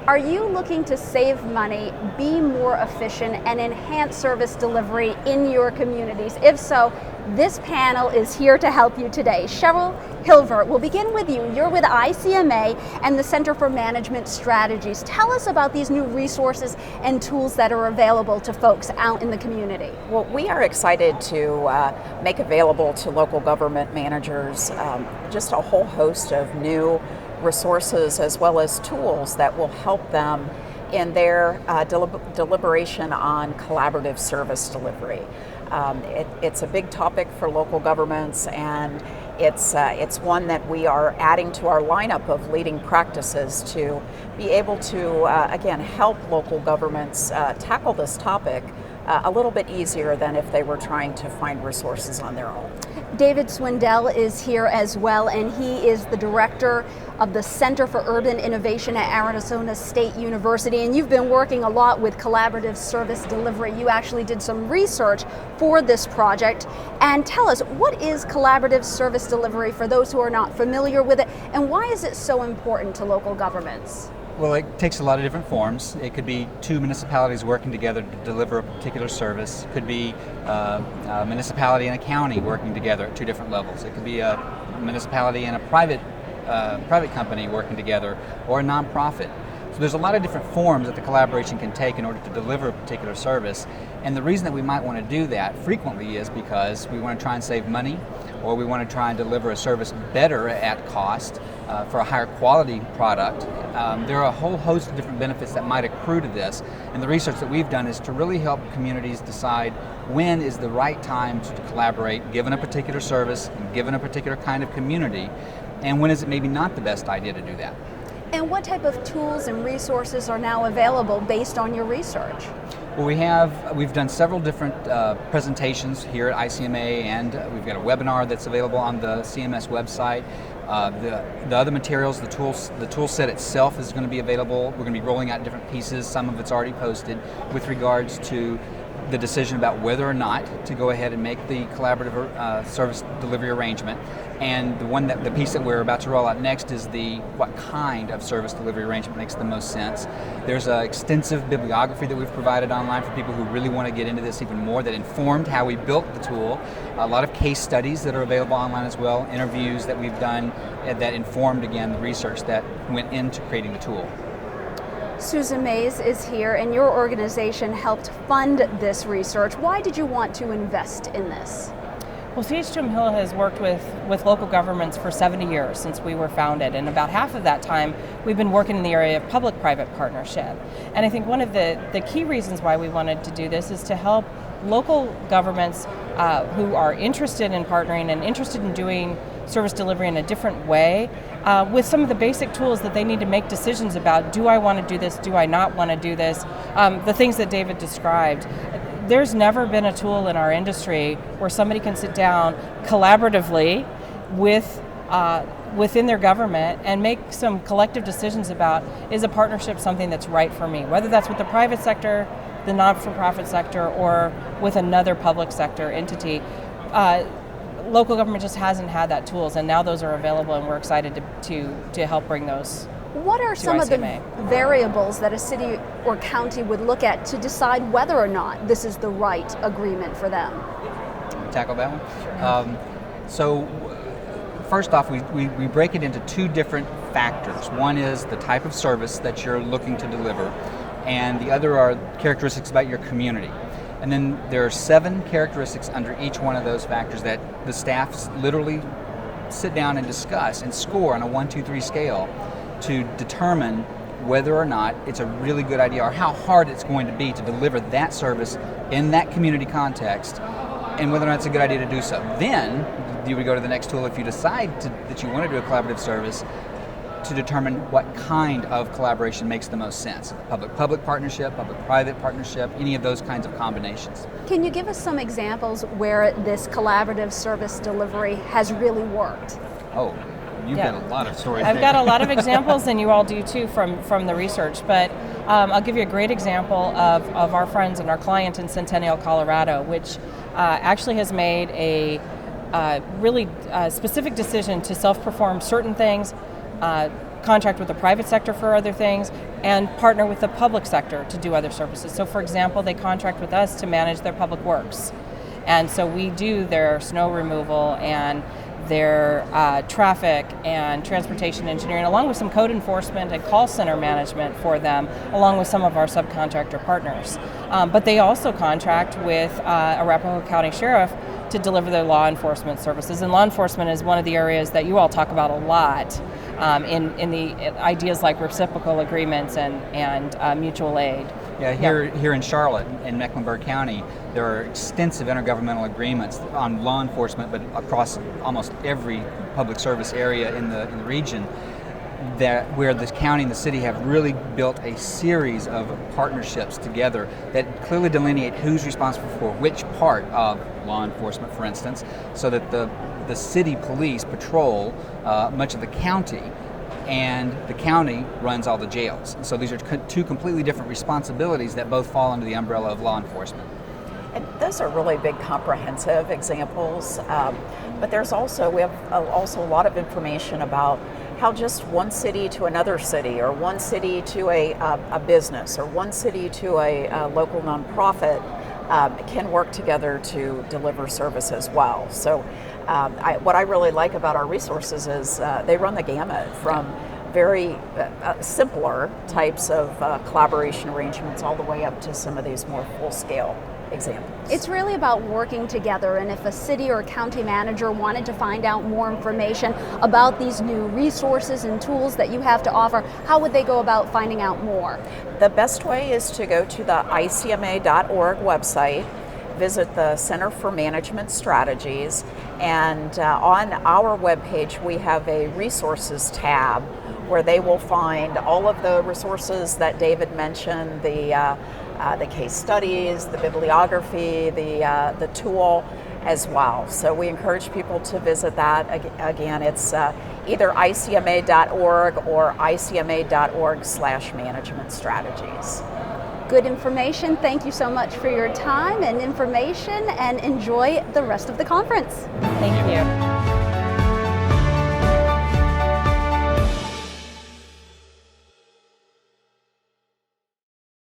Are you looking to save money, be more efficient, and enhance service delivery in your communities? If so, this panel is here to help you today. Cheryl Hilver, we'll begin with you. You're with ICMA and the Center for Management Strategies. Tell us about these new resources and tools that are available to folks out in the community. Well, we are excited to make available to local government managers just a whole host of new resources as well as tools that will help them in their deliberation on collaborative service delivery. It's a big topic for local governments, and it's one that we are adding to our lineup of leading practices to be able to, again, help local governments tackle this topic a little bit easier than if they were trying to find resources on their own. David Swindell is here as well, and he is the director of the Center for Urban Innovation at Arizona State University, and you've been working a lot with collaborative service delivery. You actually did some research for this project, and tell us, what is collaborative service delivery for those who are not familiar with it, and why is it so important to local governments? Well, it takes a lot of different forms. It could be two municipalities working together to deliver a particular service. It could be a municipality and a county working together at two different levels. It could be a municipality and a private company working together, or a nonprofit. So there's a lot of different forms that the collaboration can take in order to deliver a particular service. And the reason that we might want to do that frequently is because we want to try and save money, or we want to try and deliver a service better at cost for a higher quality product. There are a whole host of different benefits that might accrue to this. And the research that we've done is to really help communities decide when is the right time to collaborate, given a particular service, and given a particular kind of community, and when is it maybe not the best idea to do that. And what type of tools and resources are now available based on your research? Well, we've done several different presentations here at ICMA, and we've got a webinar that's available on the CMS website. The other materials, the tool set itself is going to be available. We're going to be rolling out different pieces. Some of it's already posted with regards to the decision about whether or not to go ahead and make the collaborative service delivery arrangement. And the piece that we're about to roll out next is what kind of service delivery arrangement makes the most sense. There's an extensive bibliography that we've provided online for people who really want to get into this even more, that informed how we built the tool. A lot of case studies that are available online as well, interviews that we've done that informed, again, the research that went into creating the tool. Susan Mays is here, and your organization helped fund this research. Why did you want to invest in this? Well, CH2M Hill has worked with local governments for 70 years since we were founded, and about half of that time we've been working in the area of public-private partnership. And I think one of the key reasons why we wanted to do this is to help local governments who are interested in partnering and interested in doing service delivery in a different way with some of the basic tools that they need to make decisions about. Do I want to do this? Do I not want to do this? The things that David described. There's never been a tool in our industry where somebody can sit down collaboratively within their government and make some collective decisions about, is a partnership something that's right for me? Whether that's with the private sector, the not-for-profit sector, or with another public sector entity. Local government just hasn't had that tools, and now those are available, and we're excited to help bring those. What are some of the variables that a city or county would look at to decide whether or not this is the right agreement for them? Tackle that one? So first off, we break it into two different factors. One is the type of service that you're looking to deliver, and the other are characteristics about your community. And then there are 7 characteristics under each one of those factors that the staffs literally sit down and discuss and score on a 1, 2, 3 scale to determine whether or not it's a really good idea or how hard it's going to be to deliver that service in that community context, and whether or not it's a good idea to do so. Then you would go to the next tool if you decide that you want to do a collaborative service, to determine what kind of collaboration makes the most sense. Public-public partnership, public-private partnership, any of those kinds of combinations. Can you give us some examples where this collaborative service delivery has really worked? Oh, you've got a lot of stories. I've got a lot of examples, and you all do too from the research, but I'll give you a great example of our friends and our client in Centennial, Colorado, which actually has made a really specific decision to self-perform certain things contract with the private sector for other things, and partner with the public sector to do other services. So for example, they contract with us to manage their public works. And so we do their snow removal and their traffic and transportation engineering, along with some code enforcement and call center management for them, along with some of our subcontractor partners. But they also contract with Arapahoe County Sheriff to deliver their law enforcement services. And law enforcement is one of the areas that you all talk about a lot in the ideas like reciprocal agreements and mutual aid. Yeah, here in Charlotte, in Mecklenburg County, there are extensive intergovernmental agreements on law enforcement, but across almost every public service area in the region, where the county and the city have really built a series of partnerships together that clearly delineate who's responsible for which part of law enforcement, for instance, so that the city police patrol much of the county, and the county runs all the jails. So these are two completely different responsibilities that both fall under the umbrella of law enforcement. And those are really big, comprehensive examples. But we have also a lot of information about how just one city to another city, or one city to a business, or one city to a local nonprofit can work together to deliver service as well. So what I really like about our resources is they run the gamut from very simpler types of collaboration arrangements all the way up to some of these more full-scale examples. It's really about working together, and if a city or a county manager wanted to find out more information about these new resources and tools that you have to offer, how would they go about finding out more? The best way is to go to the ICMA.org website, visit the Center for Management Strategies, and on our webpage we have a resources tab where they will find all of the resources that David mentioned, the case studies, the bibliography, the tool as well. So we encourage people to visit that. Again, it's either ICMA.org or ICMA.org/management strategies. Good information. Thank you so much for your time and information, and enjoy the rest of the conference. Thank you.